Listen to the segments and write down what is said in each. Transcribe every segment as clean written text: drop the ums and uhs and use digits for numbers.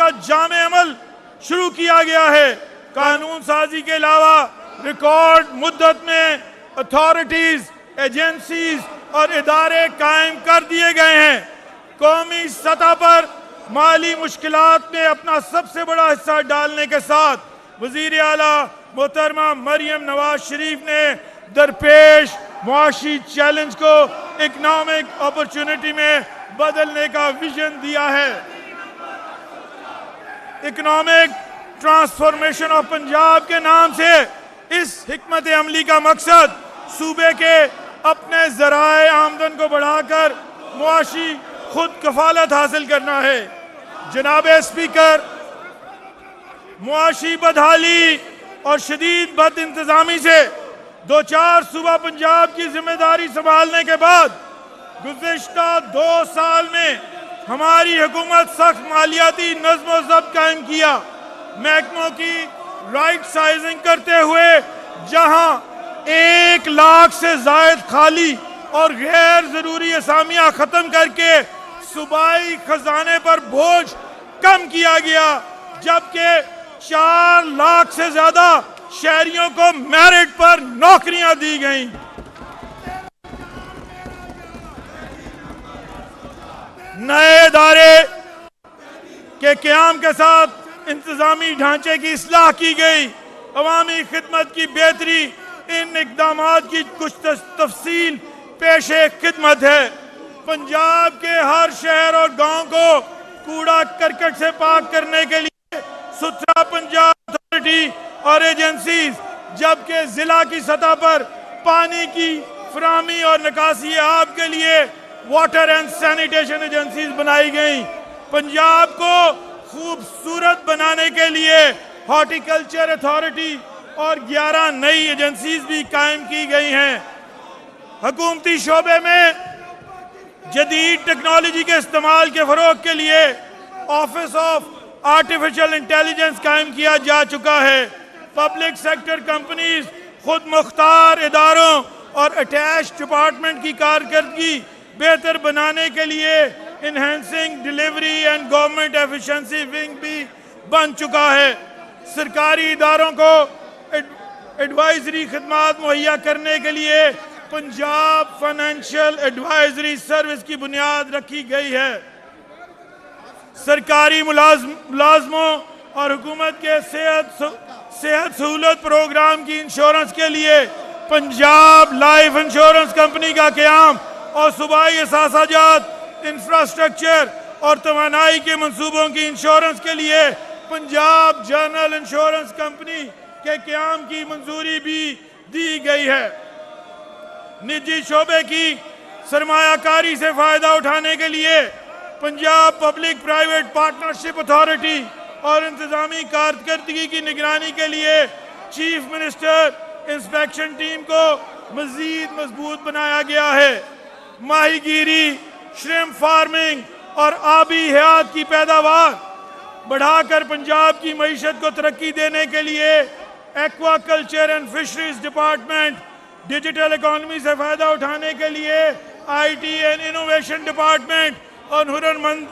کا جامع عمل شروع کیا گیا ہے۔ قانون سازی کے علاوہ ریکارڈ مدت میں اتھارٹیز، ایجنسیز اور ادارے قائم کر دیے گئے ہیں۔ قومی سطح پر مالی مشکلات میں اپنا سب سے بڑا حصہ ڈالنے کے ساتھ وزیر اعلیٰ محترمہ مریم نواز شریف نے درپیش معاشی چیلنج کو اکنامک اپرچونٹی میں بدلنے کا ویژن دیا ہے۔ اکنامک ٹرانسفارمیشن آف پنجاب کے نام سے اس حکمت عملی کا مقصد صوبے کے اپنے ذرائع آمدن کو بڑھا کر معاشی خود کفالت حاصل کرنا ہے۔ جناب اسپیکر، معاشی بدحالی اور شدید بد انتظامی سے دوچار صوبہ پنجاب کی ذمہ داری سنبھالنے کے بعد گزشتہ 2 سال میں ہماری حکومت سخت مالیاتی نظم و ضبط قائم کیا، محکموں کی رائٹ سائزنگ کرتے ہوئے جہاں 1 لاکھ سے زائد خالی اور غیر ضروری اسامیاں ختم کر کے صوبائی خزانے پر بوجھ کم کیا گیا، جبکہ 4 لاکھ سے زیادہ شہریوں کو میرٹ پر نوکریاں دی گئیں۔ نئے ادارے کے قیام کے ساتھ انتظامی ڈھانچے کی اصلاح کی گئی، عوامی خدمت کی بہتری ان اقدامات کی کچھ تفصیل پیش خدمت ہے۔ پنجاب کے ہر شہر اور گاؤں کو کوڑا کرکٹ سے پاک کرنے کے لیے ستھرا پنجاب اتھارٹی اور ایجنسیز، جبکہ ضلع کی سطح پر پانی کی فراہمی اور نکاسی آب کے لیے واٹر اینڈ سینیٹیشن ایجنسیز بنائی گئیں۔ پنجاب کو خوبصورت بنانے کے لیے ہارٹی کلچر اتھارٹی اور 11 نئی ایجنسیز بھی قائم کی گئی ہیں۔ حکومتی شعبے میں جدید ٹیکنالوجی کے استعمال کے فروغ کے لیے آفس آف آرٹیفیشل انٹیلیجنس قائم کیا جا چکا ہے۔ پبلک سیکٹر کمپنیز خود مختار اداروں اور اٹیچ ڈپارٹمنٹ کی کارکردگی بہتر بنانے کے لیے enhancing delivery and government efficiency wing بھی بن چکا ہے۔ سرکاری اداروں کو ایڈوائزری خدمات مہیا کرنے کے لیے پنجاب فائنینشل ایڈوائزری سروس کی بنیاد رکھی گئی ہے۔ سرکاری ملازموں اور حکومت کے صحت سہولت پروگرام کی انشورنس کے لیے پنجاب لائف انشورنس کمپنی کا قیام اور صوبائی اثاثہ جات، انفراسٹرکچر اور توانائی کے منصوبوں کی انشورنس کے لیے پنجاب جنرل انشورنس کمپنی کے قیام کی منظوری بھی دی گئی ہے۔ نجی شعبے کی سرمایہ کاری سے فائدہ اٹھانے کے لیے Punjab public private partnership authority اور انتظامی کارکردگی کی نگرانی کے لیے چیف منسٹر انسپیکشن ٹیم کو مزید مضبوط بنایا گیا ہے۔ ماہی گیری، شرمپ فارمنگ اور آبی حیات کی پیداوار بڑھا کر پنجاب کی معیشت کو ترقی دینے کے لیے aqua culture and fisheries department, digital economy سے فائدہ اٹھانے کے لیے I T and innovation department اور ہنرمند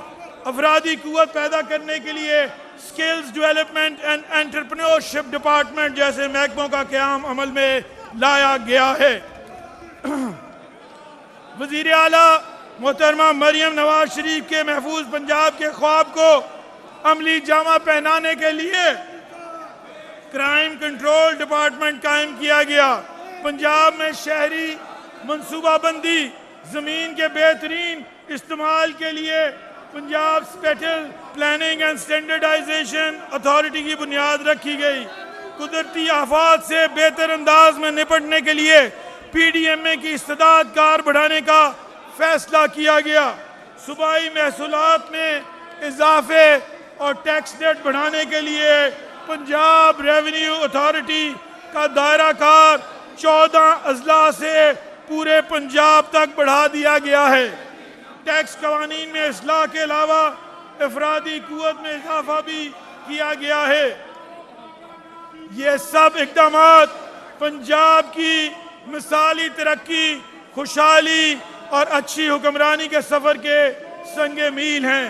افرادی قوت پیدا کرنے کے لیے skills development and entrepreneurship department جیسے محکموں کا قیام عمل میں لایا گیا ہے۔ وزیر اعلیٰ محترمہ مریم نواز شریف کے محفوظ پنجاب کے خواب کو عملی جامہ پہنانے کے لیے کرائم کنٹرول ڈپارٹمنٹ قائم کیا گیا۔ پنجاب میں شہری منصوبہ بندی، زمین کے بہترین استعمال کے لیے Punjab special planning and standardization authority کی بنیاد رکھی گئی۔ قدرتی آفات سے بہتر انداز میں نپٹنے کے لیے پی ڈی ایم اے کی استعداد کار بڑھانے کا فیصلہ کیا گیا۔ صوبائی محصولات میں اضافے اور ٹیکس ریٹ بڑھانے کے لیے پنجاب ریونیو اتھارٹی کا دائرہ کار 14 اضلاع سے پورے پنجاب تک بڑھا دیا گیا ہے۔ ٹیکس قوانین میں اصلاح کے علاوہ افرادی قوت میں اضافہ بھی کیا گیا ہے۔ یہ سب اقدامات پنجاب کی مثالی ترقی، خوشحالی اور اچھی حکمرانی کے سفر کے سنگ میل ہیں۔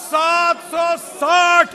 760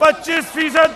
25%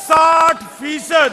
60%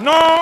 9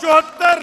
74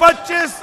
25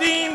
3